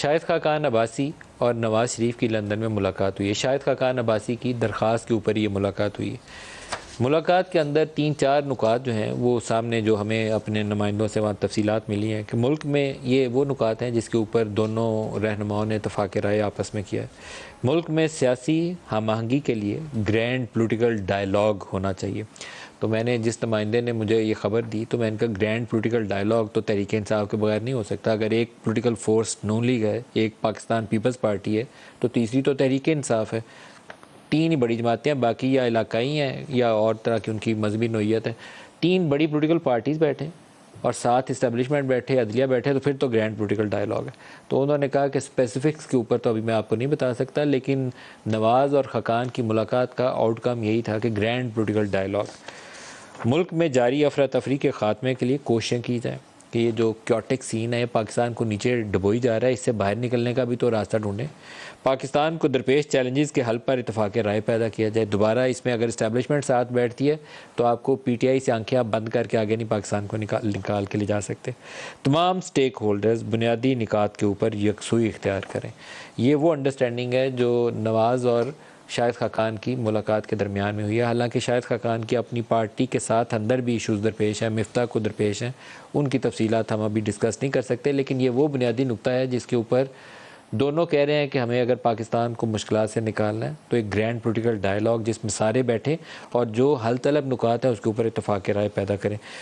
شاہد خاقان عباسی اور نواز شریف کی لندن میں ملاقات ہوئی ہے۔ شاہد خاقان عباسی کی درخواست کے اوپر یہ ملاقات ہوئی ہے۔ ملاقات کے اندر 3-4 نکات جو ہیں وہ سامنے جو ہمیں اپنے نمائندوں سے وہاں تفصیلات ملی ہیں کہ ملک میں یہ وہ نکات ہیں جس کے اوپر دونوں رہنماؤں نے اتفاق رائے آپس میں کیا ہے۔ ملک میں سیاسی ہم آہنگی کے لیے گرینڈ پولیٹیکل ڈائلاگ ہونا چاہیے۔ تو میں نے جس نمائندے نے مجھے یہ خبر دی تو میں ان کا گرینڈ پولیٹیکل ڈائلاگ تو تحریک انصاف کے بغیر نہیں ہو سکتا۔ اگر ایک پولیٹیکل فورس نون لیگ ہے، ایک پاکستان پیپلز پارٹی ہے، تو تیسری تو تحریک انصاف ہے۔ 3 ہی بڑی جماعتیں ہیں، باقی یا علاقائی ہیں یا اور طرح کی ان کی مذہبی نوعیت ہے۔ 3 بڑی پولیٹیکل پارٹیز بیٹھے اور 7 اسٹیبلشمنٹ بیٹھے، عدلیہ بیٹھے، تو پھر تو گرینڈ پولیٹیکل ڈائلاگ ہے۔ تو انہوں نے کہا کہ اسپیسیفکس کے اوپر تو ابھی میں آپ کو نہیں بتا سکتا، لیکن نواز اور خاقان کی ملاقات کا آؤٹ کم یہی تھا کہ گرینڈ پولیٹیکل ڈائلاگ، ملک میں جاری افراتفری کے خاتمے کے لیے کوششیں کی جائیں کہ یہ جو کیوٹک سین ہے پاکستان کو نیچے ڈبوئی جا رہا ہے، اس سے باہر نکلنے کا بھی تو راستہ ڈھونڈیں۔ پاکستان کو درپیش چیلنجز کے حل پر اتفاق رائے پیدا کیا جائے۔ دوبارہ اس میں اگر اسٹیبلشمنٹ ساتھ بیٹھتی ہے تو آپ کو پی ٹی آئی سے آنکھیں آپ بند کر کے آگے نہیں پاکستان کو نکال کے لے جا سکتے۔ تمام سٹیک ہولڈرز بنیادی نکات کے اوپر یکسوئی اختیار کریں۔ یہ وہ انڈرسٹینڈنگ ہے جو نواز اور شاہد خاقان کی ملاقات کے درمیان میں ہوئی ہے۔ حالانکہ شاہد خاقان کی اپنی پارٹی کے ساتھ اندر بھی ایشوز درپیش ہیں، مفتاح کو درپیش ہیں، ان کی تفصیلات ہم ابھی ڈسکس نہیں کر سکتے، لیکن یہ وہ بنیادی نقطہ ہے جس کے اوپر دونوں کہہ رہے ہیں کہ ہمیں اگر پاکستان کو مشکلات سے نکالنا ہے تو ایک گرینڈ پولیٹیکل ڈائلاگ جس میں سارے بیٹھیں اور جو حل طلب نکات ہیں اس کے اوپر اتفاق رائے پیدا کریں۔